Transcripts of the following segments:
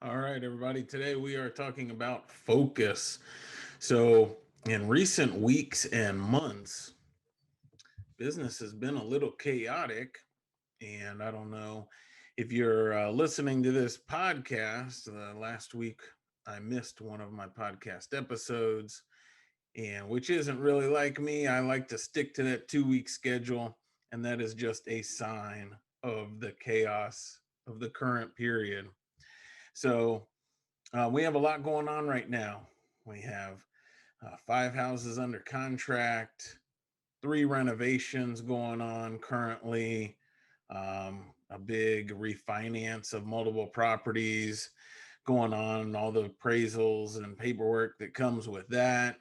All right, everybody. Today we are talking about focus. So, in recent weeks and months, business has been a little chaotic. And I don't know if you're listening to this podcast. Last week, I missed one of my podcast episodes, and which isn't really like me. I like to stick to that 2 week schedule, and that is just a sign of the chaos of the current period. So, we have a lot going on right now. We have 5 houses under contract, 3 renovations going on currently, a big refinance of multiple properties going on, all the appraisals and paperwork that comes with that,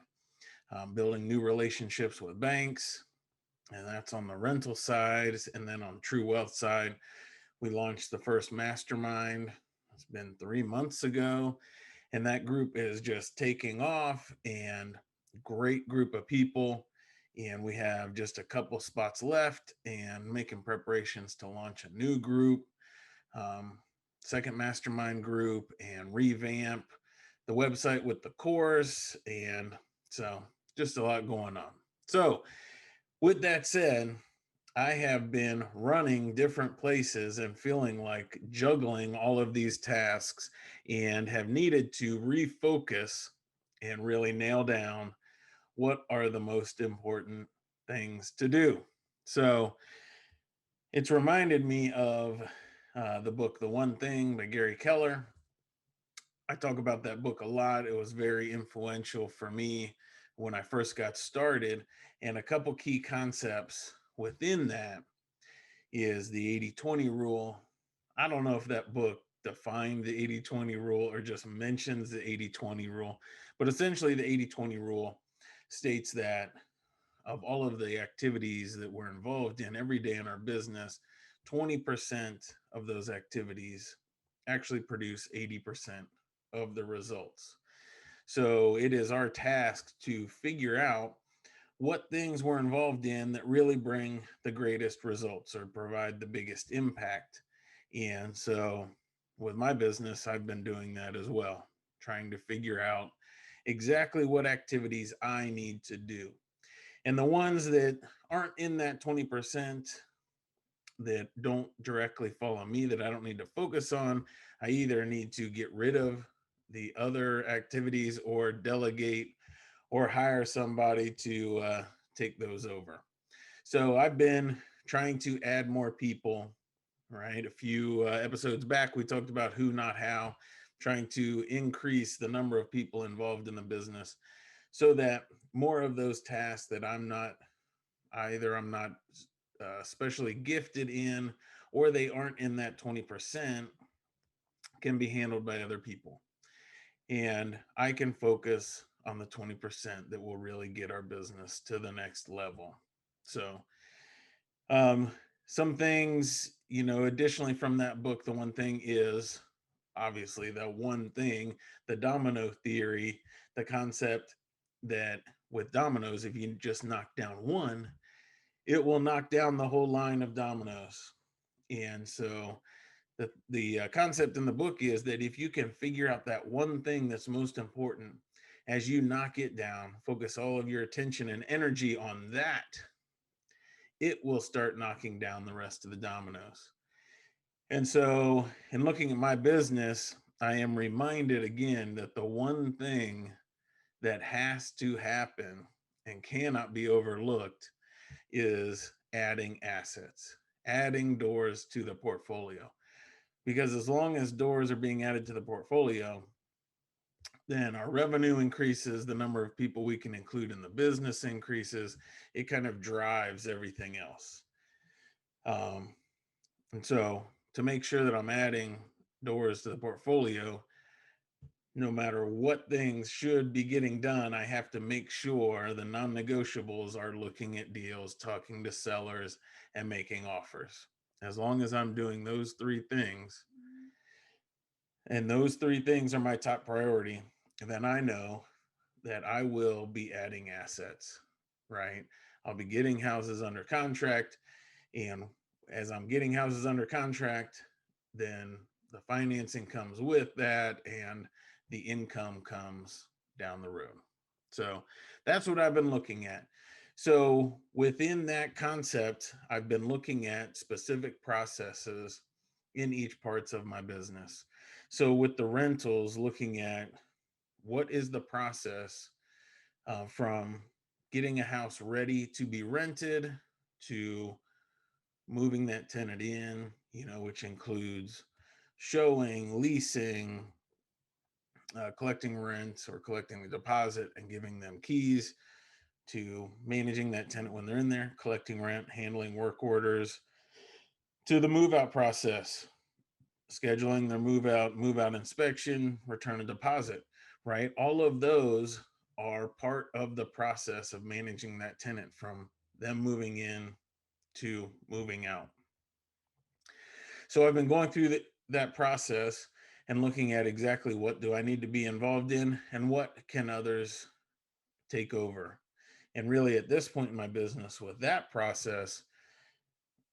building new relationships with banks. And that's on the rental side. And then on True Wealth side, we launched the first mastermind. It's been 3 months ago, and that group is just taking off, and great group of people. And we have just a couple spots left and making preparations to launch a new group, um, second mastermind group, and revamp the website with the course. And so just a lot going on. So with that said, I have been running different places and feeling like juggling all of these tasks and have needed to refocus and really nail down what are the most important things to do. So it's reminded me of the book, The One Thing by Gary Keller. I talk about that book a lot. It was very influential for me when I first got started. And a couple key concepts within that is the 80/20 rule. I don't know if that book defined the 80/20 rule or just mentions the 80/20 rule, but essentially the 80/20 rule states that of all of the activities that we're involved in every day in our business, 20% of those activities actually produce 80% of the results. So it is our task to figure out what things we're involved in that really bring the greatest results or provide the biggest impact. And so with my business, I've been doing that as well, trying to figure out exactly what activities I need to do. And the ones that aren't in that 20% that don't directly fall on me, that I don't need to focus on, I either need to get rid of the other activities or delegate or hire somebody to take those over. So I've been trying to add more people, right? A few episodes back, we talked about who, not how, trying to increase the number of people involved in the business so that more of those tasks that I'm not especially gifted in, or they aren't in that 20%, can be handled by other people. And I can focus on the 20% that will really get our business to the next level. So, um, some things, additionally from that book, the one thing is obviously the one thing, the domino theory, the concept that with dominoes, if you just knock down one, it will knock down the whole line of dominoes. And so the concept in the book is that if you can figure out that one thing that's most important, as you knock it down, focus all of your attention and energy on that, it will start knocking down the rest of the dominoes. And so, in looking at my business, I am reminded again that the one thing that has to happen and cannot be overlooked is adding assets, adding doors to the portfolio. Because as long as doors are being added to the portfolio, then our revenue increases, the number of people we can include in the business increases. It kind of drives everything else. Um, and so to make sure that I'm adding doors to the portfolio, no matter what things should be getting done, I have to make sure the non-negotiables are looking at deals, talking to sellers, and making offers. As long as I'm doing those three things, and those three things are my top priority, then I know that I will be adding assets, right? I'll be getting houses under contract. And as I'm getting houses under contract, then the financing comes with that, and the income comes down the road. So that's what I've been looking at. So within that concept, I've been looking at specific processes in each parts of my business. So with the rentals, looking at what is the process from getting a house ready to be rented to moving that tenant in, which includes showing, leasing, collecting rent or collecting the deposit and giving them keys, to managing that tenant when they're in there, collecting rent, handling work orders, to the move out process, scheduling their move out inspection, return a deposit, right? All of those are part of the process of managing that tenant from them moving in to moving out. So I've been going through that process and looking at exactly what do I need to be involved in and what can others take over. And really, at this point in my business, with that process,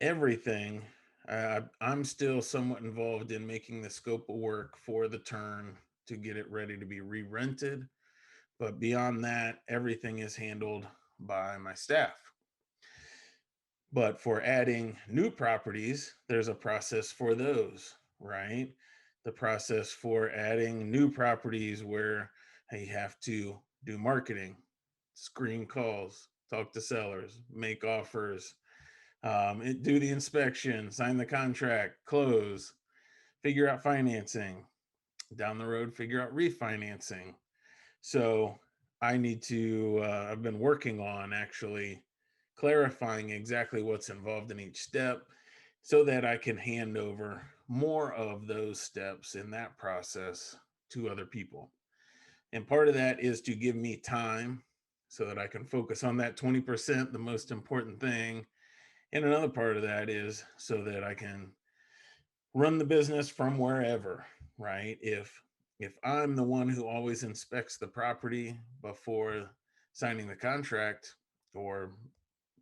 everything, I'm still somewhat involved in making the scope of work for the turn to get it ready to be re-rented. But beyond that, everything is handled by my staff. But for adding new properties, there's a process for those, right? The process for adding new properties where you have to do marketing, screen calls, talk to sellers, make offers, do the inspection, sign the contract, close, figure out financing, down the road, figure out refinancing. So I need to, I've been working on actually clarifying exactly what's involved in each step so that I can hand over more of those steps in that process to other people. And part of that is to give me time so that I can focus on that 20%, the most important thing. And another part of that is so that I can run the business from wherever, right? If I'm the one who always inspects the property before signing the contract or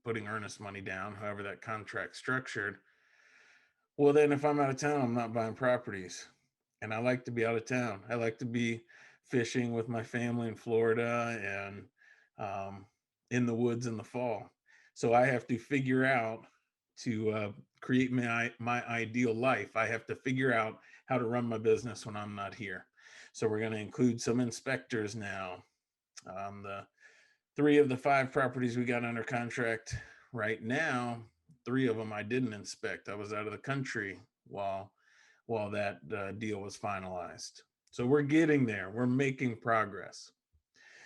putting earnest money down, however that contract's structured, well, then if I'm out of town, I'm not buying properties. And I like to be out of town. I like to be fishing with my family in Florida and um, in the woods in the fall. So I have to figure out to create my ideal life. I have to figure out how to run my business when I'm not here. So we're going to include some inspectors now. The 3 of the 5 properties we got under contract right now, 3 of them I didn't inspect. I was out of the country while that deal was finalized. So we're getting there. We're making progress.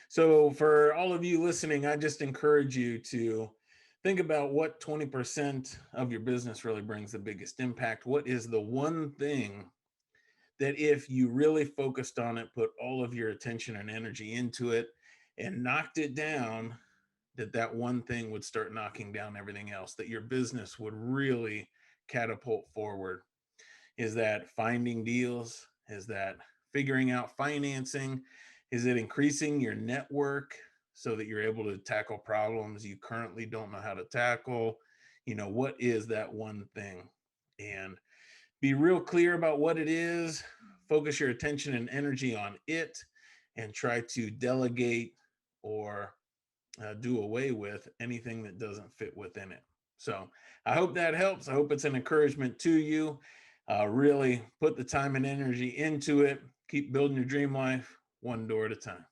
So for all of you listening, I just encourage you to think about what 20% of your business really brings the biggest impact. What is the one thing that if you really focused on it, put all of your attention and energy into it and knocked it down, that one thing would start knocking down everything else, that your business would really catapult forward? Is that finding deals? Is that figuring out financing? Is it increasing your network so that you're able to tackle problems you currently don't know how to tackle? What is that one thing? And be real clear about what it is. Focus your attention and energy on it and try to delegate or do away with anything that doesn't fit within it. So I hope that helps. I hope it's an encouragement to you. Really put the time and energy into it. Keep building your dream life one door at a time.